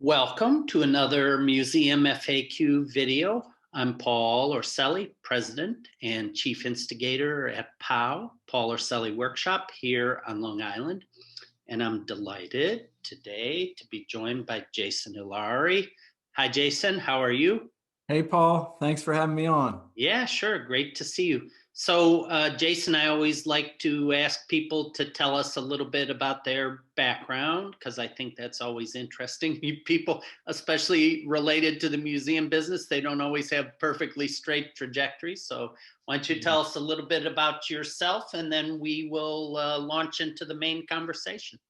Welcome to another Museum FAQ video. I'm Paul Orselli, President and Chief Instigator at POW, Paul Orselli Workshop here on Long Island. And I'm delighted today to be joined by Jason Illari. Hi, Jason. How are you? Hey, Paul. Thanks for having me on. Yeah, sure. Great to see you. So, Jason, I always like to ask people to tell us a little bit about their background because I think that's always interesting. People, especially related to the museum business, they don't always have perfectly straight trajectories. So, why don't you tell us a little bit about yourself and then we will launch into the main conversation.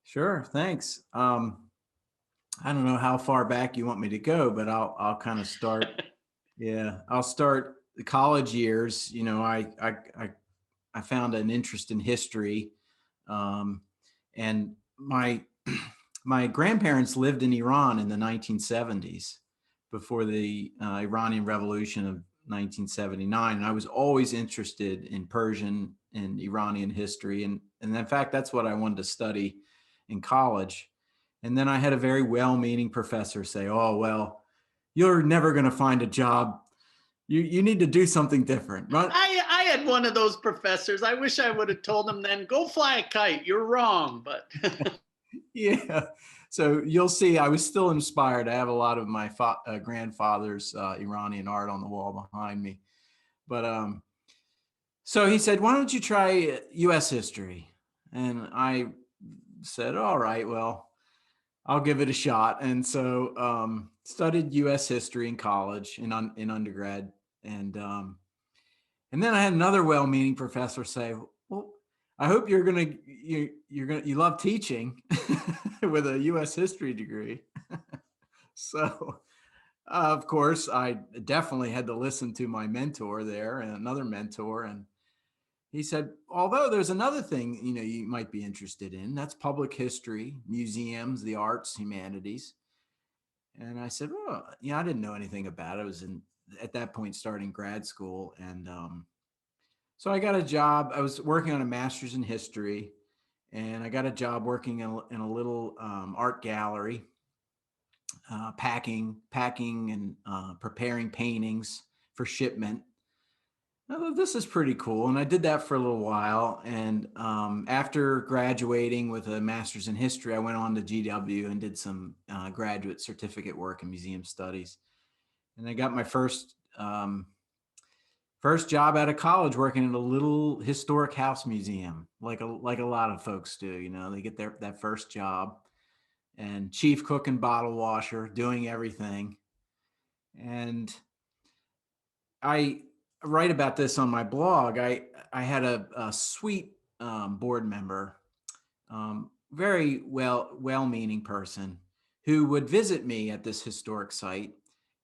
Sure. Thanks. I don't know how far back you want me to go, but I'll kind of start. Yeah, I'll start the college years. I found an interest in history, and my my grandparents lived in Iran in the 1970s before the Iranian Revolution of 1979. And I was always interested in Persian and Iranian history, and in fact, that's what I wanted to study in college. And then I had a very well-meaning professor say, "Oh, well, you're never going to find a job. You need to do something different." Right? I had one of those professors. I wish I would have told him then, go fly a kite. You're wrong, but Yeah. So you'll see, I was still inspired. I have a lot of my grandfather's Iranian art on the wall behind me. But so he said, "Why don't you try U.S. history?" And I said, "All right, well, I'll give it a shot." And so studied U.S. history in college, in undergrad, and then I had another well-meaning professor say, "Well, I hope you love teaching with a U.S. history degree." So, of course, I definitely had to listen to my mentor there and another mentor, and he said, "Although there's another thing, you might be interested in. That's public history, museums, the arts, humanities." And I said, "Oh, yeah, I didn't know anything about it. I was at that point starting grad school, and so I got a job. I was working on a master's in history, and I got a job working in a little art gallery, packing and preparing paintings for shipment. I thought, this is pretty cool, and I did that for a little while. And after graduating with a master's in history, I went on to GW and did some graduate certificate work in museum studies. And I got my first job out of college working in a little historic house museum, like a lot of folks do. They get that first job, and chief cook and bottle washer, doing everything. And I write about this on my blog. I had a sweet board member, very well-meaning person, who would visit me at this historic site,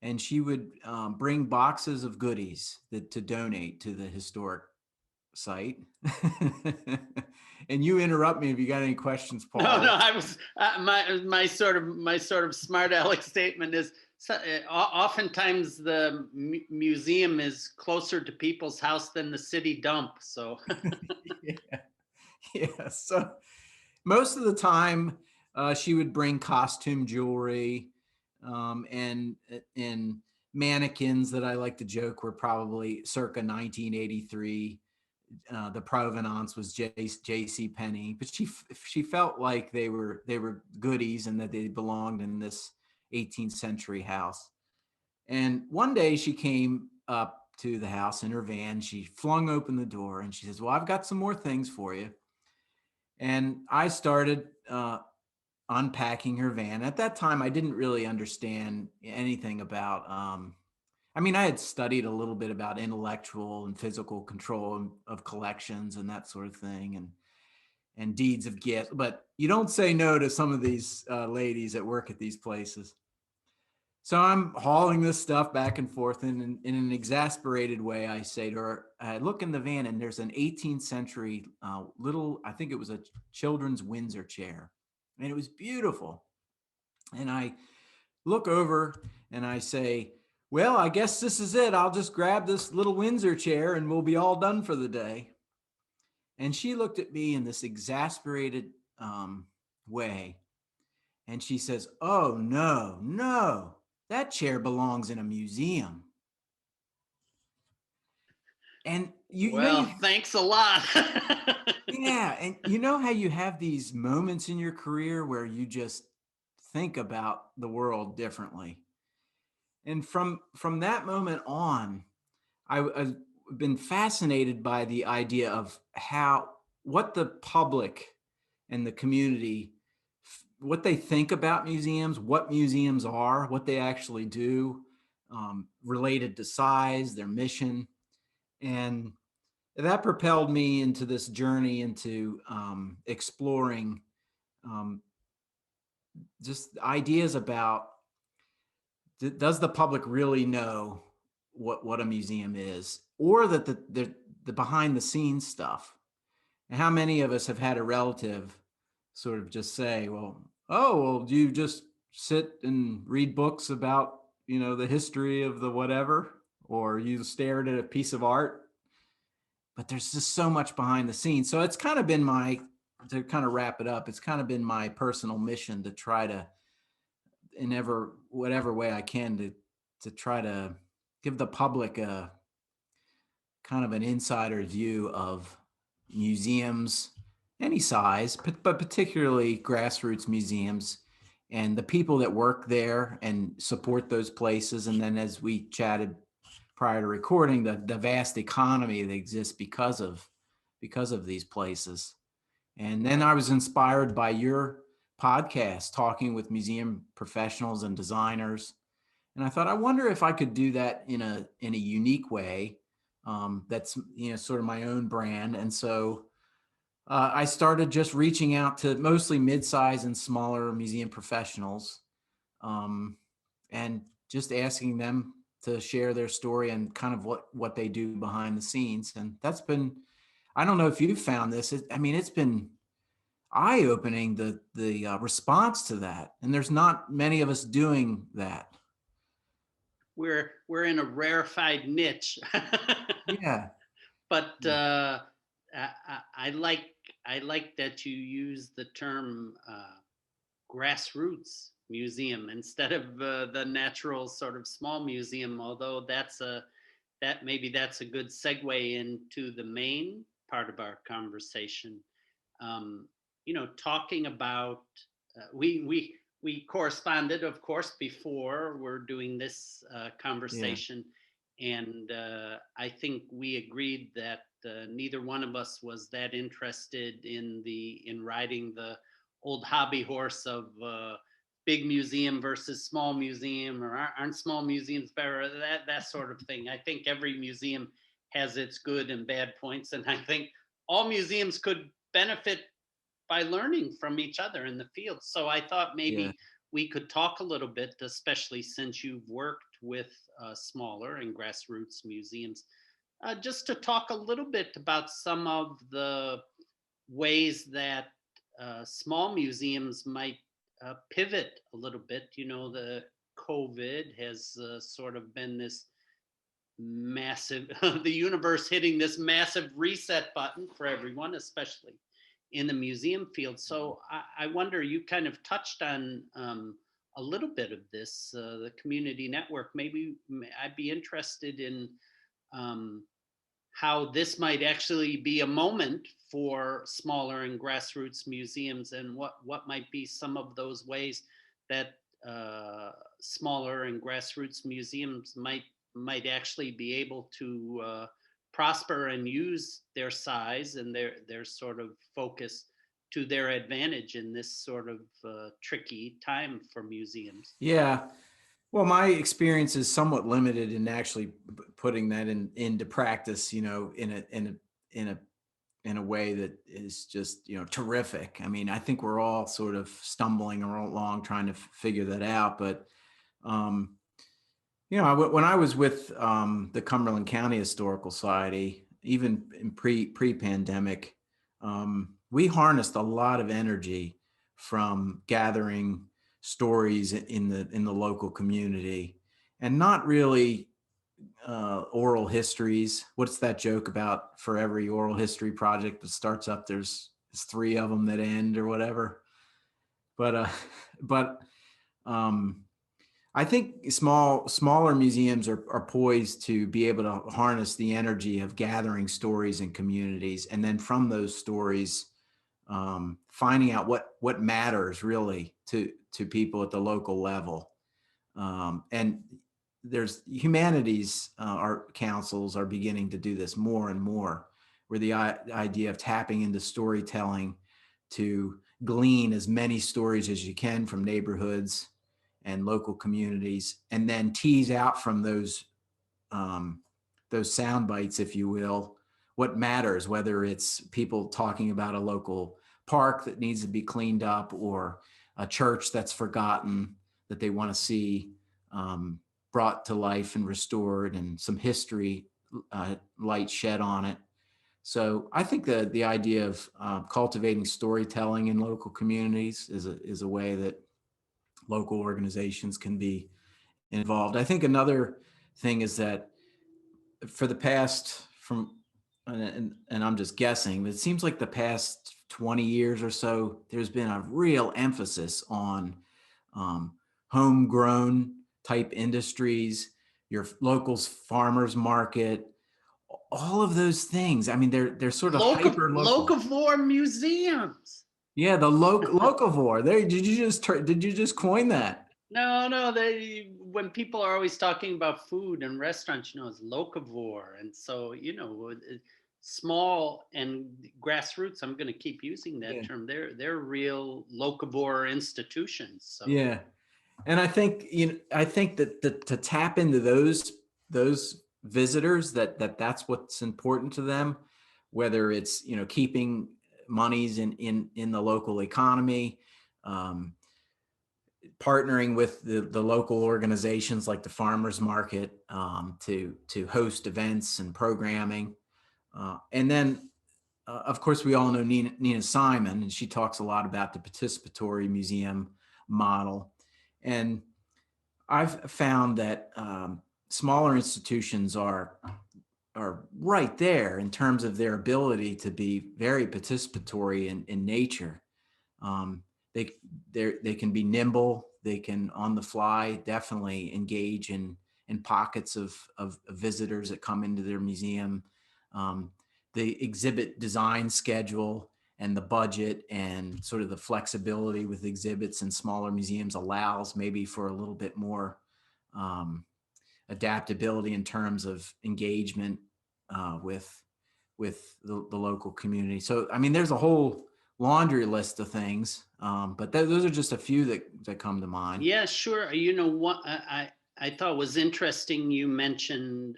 and she would bring boxes of goodies to donate to the historic site. And you interrupt me if you got any questions, Paul. no. I was my sort of smart aleck statement is oftentimes the museum is closer to people's house than the city dump. So yeah. So most of the time, she would bring costume jewelry, and mannequins that I like to joke were probably circa 1983. The provenance was J.C. Penney, but she felt like they were goodies and that they belonged in this 18th century house. And one day she came up to the house in her van. She flung open the door and she says, "Well, I've got some more things for you." And I started unpacking her van. At that time, I didn't really understand anything about. I had studied a little bit about intellectual and physical control of collections and that sort of thing, and deeds of gift. But you don't say no to some of these ladies that work at these places. So I'm hauling this stuff back and forth, and in an exasperated way, I say to her, I look in the van, and there's an 18th century little, I think it was a children's Windsor chair, and it was beautiful. And I look over and I say, "Well, I guess this is it. I'll just grab this little Windsor chair and we'll be all done for the day." And she looked at me in this exasperated way. And she says, "Oh, no, no, that chair belongs in a museum." And you know, Well, thanks a lot. yeah. And you know how you have these moments in your career where you just think about the world differently. And from that moment on, I've been fascinated by the idea of how what the public and the community what they think about museums, what museums are, what they actually do, related to size, their mission, and that propelled me into this journey into exploring um, just ideas about does the public really know what a museum is, or that the behind the scenes stuff. And how many of us have had a relative sort of just say, well, oh, well, do you just sit and read books about, the history of the whatever, or you stared at a piece of art? But there's just so much behind the scenes. So it's kind of been to kind of wrap it up, it's kind of been my personal mission to try to, in whatever way I can, to try to give the public a kind of an insider view of museums, any size, but particularly grassroots museums, and the people that work there and support those places. And then, as we chatted prior to recording, the vast economy that exists because of these places. And then I was inspired by your podcast, talking with museum professionals and designers. And I thought, I wonder if I could do that in a unique way, that's sort of my own brand. And so I started just reaching out to mostly mid-size and smaller museum professionals, um, and just asking them to share their story and kind of what they do behind the scenes. And that's been, I don't know if you've found this. I mean, it's been eye-opening, the response to that. And there's not many of us doing that. We're in a rarefied niche. Yeah. But I like that you use the term grassroots museum instead of the natural sort of small museum. Although maybe that's a good segue into the main part of our conversation. Um, talking about we corresponded, of course, before we're doing this Yeah. conversation, and I think we agreed that neither one of us was that interested in riding the old hobby horse of big museum versus small museum, or aren't small museums better, that sort of thing. I think every museum has its good and bad points, and I think all museums could benefit by learning from each other in the field. So I thought Yeah. maybe we could talk a little bit, especially since you've worked with smaller and grassroots museums, just to talk a little bit about some of the ways that small museums might pivot a little bit. The COVID has sort of been this massive, the universe hitting this massive reset button for everyone, especially in the museum field. So I wonder, you kind of touched on a little bit of this, the community network. Maybe I'd be interested in um, how this might actually be a moment for smaller and grassroots museums, and what might be some of those ways that smaller and grassroots museums might actually be able to prosper and use their size and their sort of focus to their advantage in this sort of tricky time for museums. Yeah. Well, my experience is somewhat limited in actually putting that into practice, in a way that is just, terrific. I mean, I think we're all sort of stumbling along trying to figure that out. But, um, when I was with the Cumberland County Historical Society, even in pre-pandemic, we harnessed a lot of energy from gathering stories in the local community, and not really oral histories. What's that joke about? For every oral history project that starts up, there's three of them that end, or whatever. but but um, I think smaller museums are poised to be able to harness the energy of gathering stories in communities, and then from those stories, finding out what matters really to people at the local level. And there's humanities art councils are beginning to do this more and more, where the idea of tapping into storytelling to glean as many stories as you can from neighborhoods and local communities, and then tease out from those sound bites, if you will, what matters, whether it's people talking about a local park that needs to be cleaned up, or a church that's forgotten that they want to see brought to life and restored, and some history light shed on it. So I think that the idea of cultivating storytelling in local communities is a way that local organizations can be involved. I think another thing is that for the past and I'm just guessing, but it seems like the past 20 years or so, there's been a real emphasis on homegrown type industries, your locals farmers market, all of those things. I mean, they're sort of hyper local. Locavore museums. Yeah, the locavore. There, did you just coin that? No, no, when people are always talking about food and restaurants, it's locavore. And so, small and grassroots, I'm going to keep using that Yeah. term. They're real locavore institutions. So Yeah. And I think, I think that to tap into those visitors, that's what's important to them, whether it's, keeping monies in the local economy, um, partnering with the local organizations like the farmers market, to host events and programming. And then, of course, we all know Nina Simon, and she talks a lot about the participatory museum model. And I've found that smaller institutions are right there in terms of their ability to be very participatory in nature. Um, they they can be nimble. They can on the fly definitely engage in pockets of visitors that come into their museum. Um, the exhibit design schedule and the budget and sort of the flexibility with exhibits in smaller museums allows maybe for a little bit more um, adaptability in terms of engagement with the local community. So, I mean, there's a whole laundry list of things, but those are just a few that come to mind. yeah, sure. What I thought was interesting, you mentioned,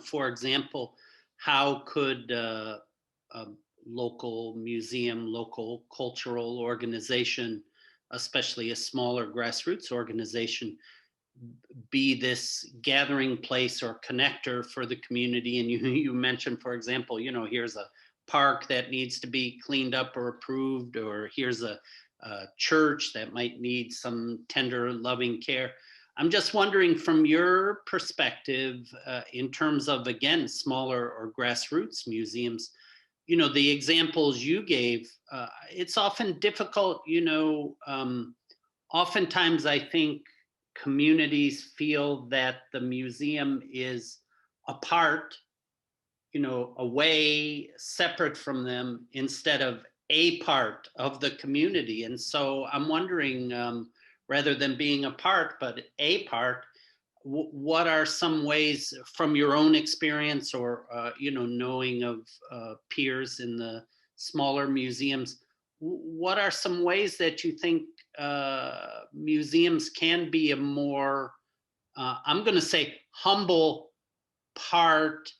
for example, how could a local museum, local cultural organization, especially a smaller grassroots organization, be this gathering place or connector for the community. And you mentioned, for example, here's a park that needs to be cleaned up or approved, or here's a church that might need some tender, loving care. I'm just wondering, from your perspective, in terms of, again, smaller or grassroots museums, the examples you gave, it's often difficult, oftentimes I think communities feel that the museum is apart, away, separate from them, instead of a part of the community. And so I'm wondering, rather than being a part, but a part, what are some ways from your own experience, or knowing of peers in the smaller museums, what are some ways that you think museums can be a more, I'm going to say, humble part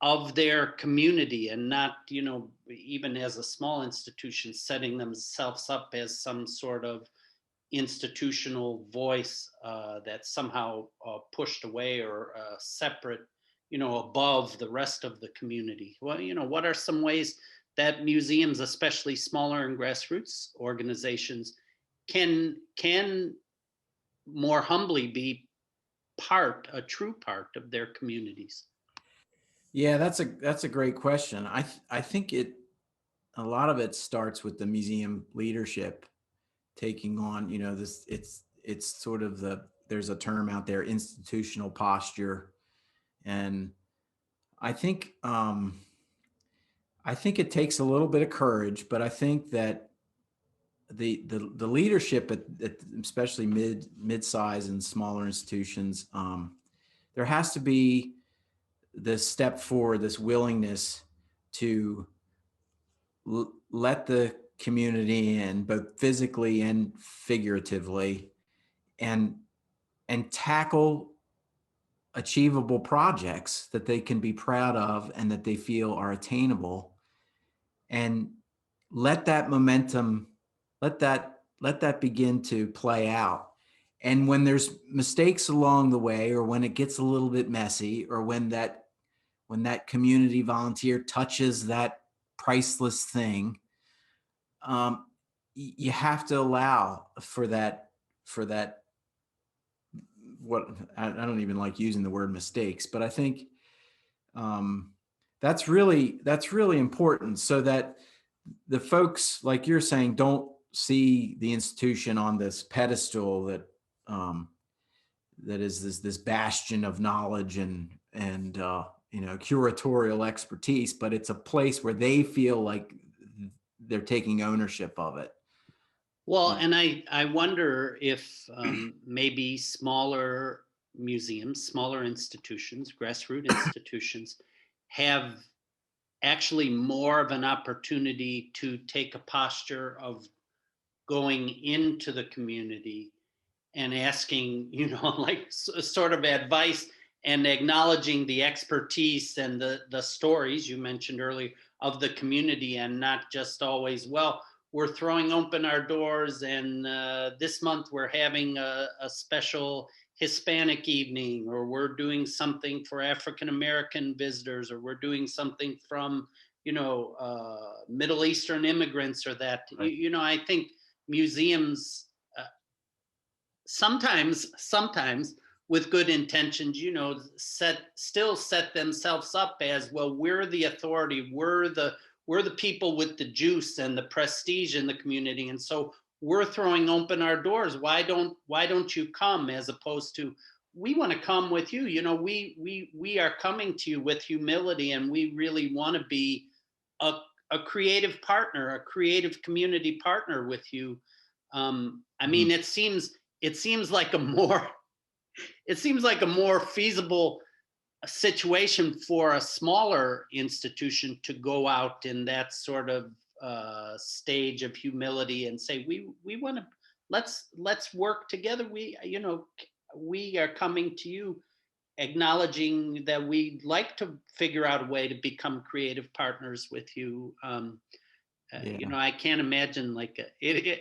of their community, and not, even as a small institution, setting themselves up as some sort of institutional voice that's somehow pushed away, or separate, above the rest of the community? Well, what are some ways that museums, especially smaller and grassroots organizations, can more humbly be a true part of their communities? Yeah, that's a great question. I think a lot of it starts with the museum leadership taking on, this, it's sort of there's a term out there, institutional posture. And I think, it takes a little bit of courage, but I think that the leadership at especially mid-size and smaller institutions, there has to be this step forward, this willingness to let the community in, both physically and figuratively, and tackle achievable projects that they can be proud of and that they feel are attainable, and let that momentum, let that begin to play out. And when there's mistakes along the way, or when it gets a little bit messy, or when that community volunteer touches that priceless thing, you have to allow for that, what I don't even like using the word mistakes, but I think that's really important, so that the folks, like you're saying, don't see the institution on this pedestal that is this bastion of knowledge and curatorial expertise, but it's a place where they feel like they're taking ownership of it. Well, and I wonder if maybe smaller museums, smaller institutions, grassroots institutions have actually more of an opportunity to take a posture of going into the community and asking, like sort of advice, and acknowledging the expertise and the stories you mentioned earlier of the community, and not just always, well, we're throwing open our doors, and this month we're having a special Hispanic evening, or we're doing something for African American visitors, or we're doing something from, Middle Eastern immigrants, or that. Right. I think museums sometimes with good intentions, set themselves up as, well, we're the authority, we're the people with the juice and the prestige in the community, and so we're throwing open our doors. Why don't you come? As opposed to, we want to come with you. We are coming to you with humility, and we really want to be a creative partner, a creative community partner with you. I mean, it seems like a more feasible situation for a smaller institution to go out in that sort of stage of humility and say, we want to, let's work together. We are coming to you, acknowledging that we'd like to figure out a way to become creative partners with you. Yeah. I can't imagine, like,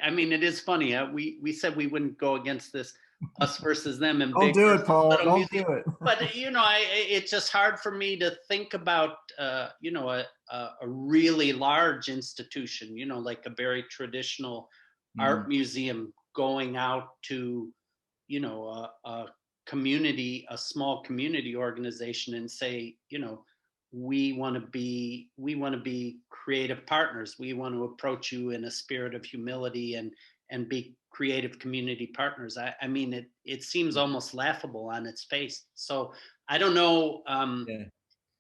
I mean, it is funny. We said we wouldn't go against this us versus them and Don't big do it, versus Paul. little Don't museum. do it. But it's just hard for me to think about a really large institution, like a very traditional art museum, going out to a community, a small community organization, and say, we want to be creative partners. We want to approach you in a spirit of humility and be creative community partners. I mean, it seems almost laughable on its face. So I don't know. Yeah.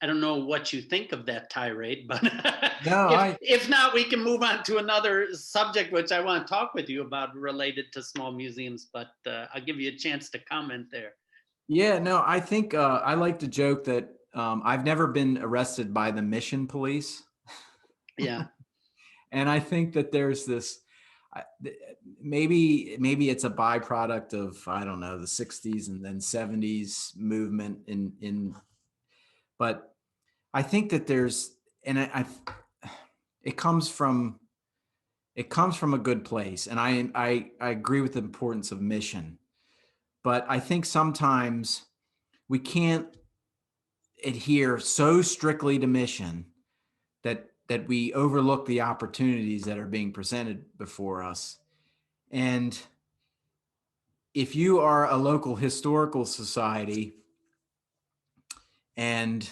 I don't know what you think of that tirade, but No, if not, we can move on to another subject, which I want to talk with you about, related to small museums. But I'll give you a chance to comment there. Yeah, no, I think I like to joke that I've never been arrested by the mission police. Yeah. And I think that there's this, maybe it's a byproduct of, I don't know, the 60s and then 70s movement but I think that there's, and it comes from a good place. And I agree with the importance of mission, but I think sometimes we can't adhere so strictly to mission that we overlook the opportunities that are being presented before us. And if you are a local historical society and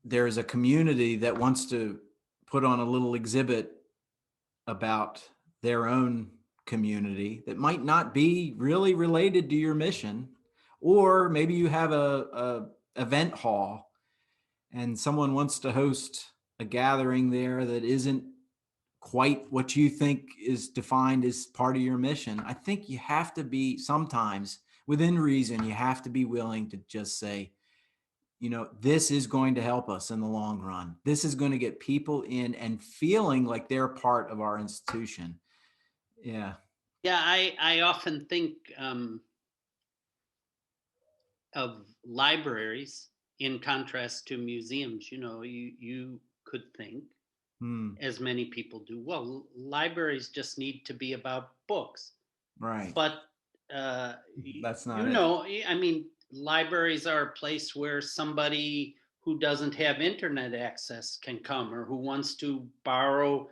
there's a community that wants to put on a little exhibit about their own community that might not be really related to your mission, or maybe you have a event hall and someone wants to host a gathering there that isn't quite what you think is defined as part of your mission. I think you have to be, sometimes within reason, you have to be willing to just say, this is going to help us in the long run. This is going to get people in and feeling like they're part of our institution. Yeah. Yeah, I often think of libraries in contrast to museums. You could think, as many people do, well, libraries just need to be about books. Right. But that's not it. I mean, libraries are a place where somebody who doesn't have internet access can come, or who wants to borrow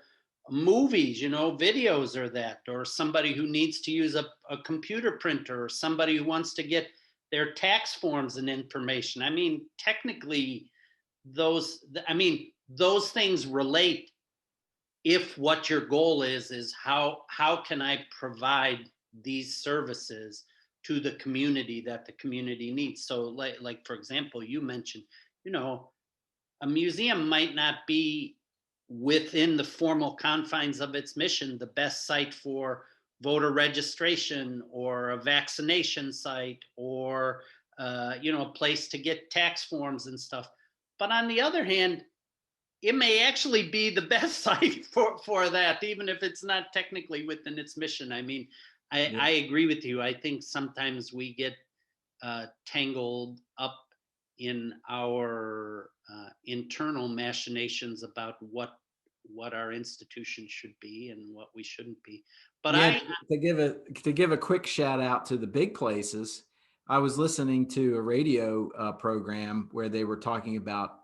movies, videos or that, or somebody who needs to use a computer printer, or somebody who wants to get their tax forms and information. I mean, technically, those things relate if what your goal is how can I provide these services to the community that the community needs. So like for example, you mentioned, a museum might not be, within the formal confines of its mission, the best site for voter registration, or a vaccination site, or a place to get tax forms and stuff. But on the other hand, it may actually be the best site for that, even if it's not technically within its mission. I mean, I agree with you. I think sometimes we get tangled up in our internal machinations about what our institution should be and what we shouldn't be. But to give a quick shout out to the big places, I was listening to a radio program where they were talking about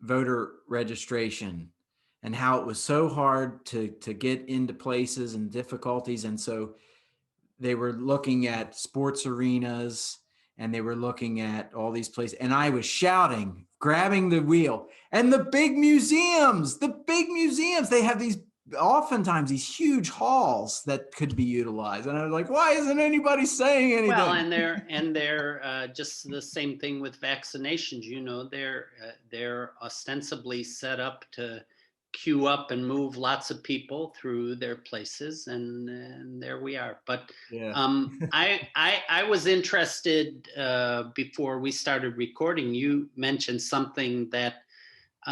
voter registration and how it was so hard to get into places and difficulties. And so they were looking at sports arenas and they were looking at all these places. And I was shouting, grabbing the wheel. And the big museums, they have oftentimes these huge halls that could be utilized. And I was like, why isn't anybody saying anything? Well, and they're just the same thing with vaccinations. They're ostensibly set up to queue up and move lots of people through their places, and there we are. But yeah. I was interested before we started recording. You mentioned something that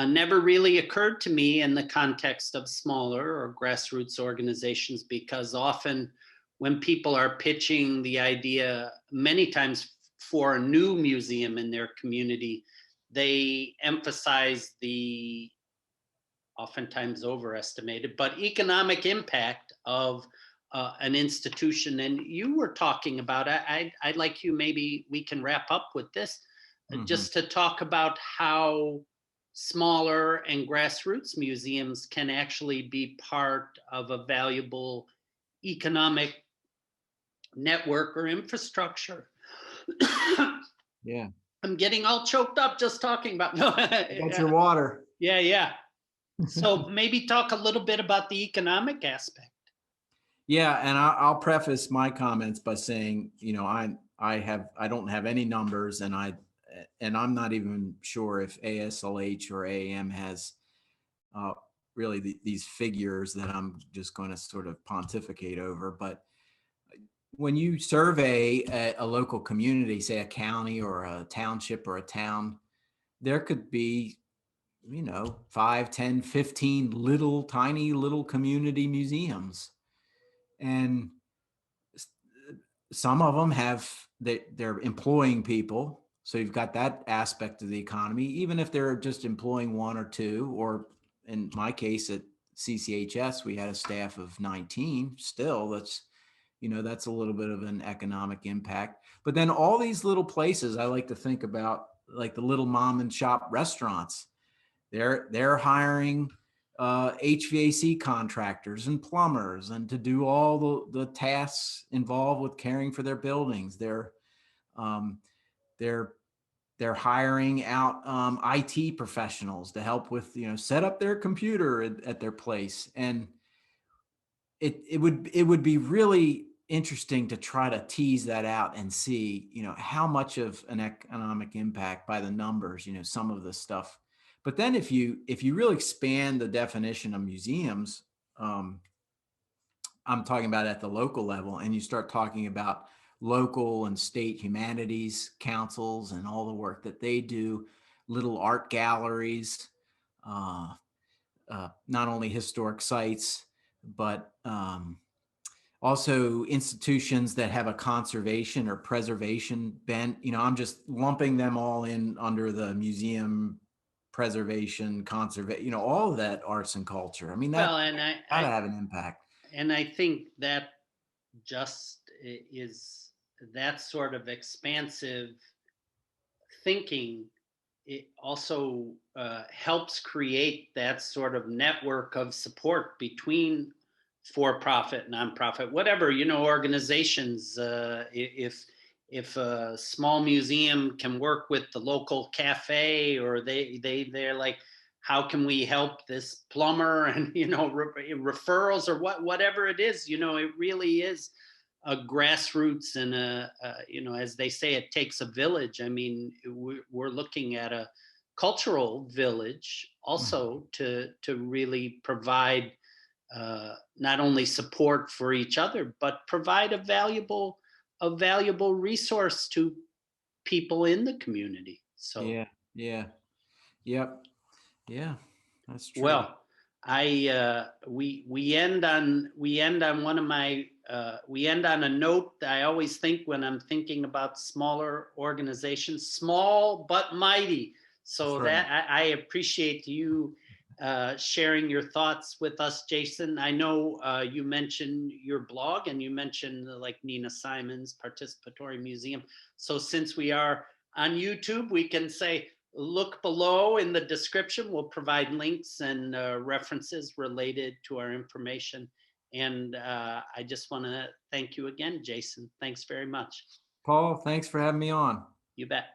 never really occurred to me in the context of smaller or grassroots organizations, because often when people are pitching the idea, many times for a new museum in their community, they emphasize the oftentimes overestimated, but economic impact of an institution. And you were talking about, I'd like you, maybe we can wrap up with this, just to talk about how smaller and grassroots museums can actually be part of a valuable economic network or infrastructure. Yeah. I'm getting all choked up just talking about. No, that's your water. Yeah. So maybe talk a little bit about the economic aspect. Yeah, and I'll preface my comments by saying, I don't have any numbers, and I'm not even sure if ASLH or AAM has really these figures that I'm just going to sort of pontificate over. But when you survey a local community, say a county or a township or a town, there could be 5, 10, 15 tiny little community museums. And some of them they're employing people. So you've got that aspect of the economy, even if they're just employing 1 or 2, or in my case at CCHS, we had a staff of 19. Still, that's a little bit of an economic impact. But then all these little places, I like to think about, like the little mom and shop restaurants, they're hiring HVAC contractors and plumbers, and to do all the tasks involved with caring for their buildings. They're they're hiring out IT professionals to help with, set up their computer at their place. And it would be really interesting to try to tease that out and see, how much of an economic impact by the numbers, some of the stuff. But then if you really expand the definition of museums, I'm talking about at the local level, and you start talking about local and state humanities councils and all the work that they do, little art galleries, uh, not only historic sites, but also institutions that have a conservation or preservation bent. I'm just lumping them all in under the museum preservation, conservation, all of that arts and culture. I mean, Well, that and gotta have an impact. I think that just is that sort of expansive thinking. It also helps create that sort of network of support between for-profit, nonprofit, whatever, organizations. If a small museum can work with the local cafe, or they're like, how can we help this plumber, and referrals, or whatever it is, it really is a grassroots, and as they say, it takes a village. I mean, we're looking at a cultural village also to really provide not only support for each other, but provide a valuable resource to people in the community. So, Yeah, yeah, yep, yeah, that's true. well, we end on one of my we end on a note that I always think when I'm thinking about smaller organizations, small but mighty. That's So right. that I appreciate you sharing your thoughts with us, Jason. I know you mentioned your blog, and you mentioned like Nina Simon's Participatory Museum. So since we are on YouTube, we can say look below in the description. We'll provide links and references related to our information. And I just want to thank you again, Jason. Thanks very much. Paul, thanks for having me on. You bet.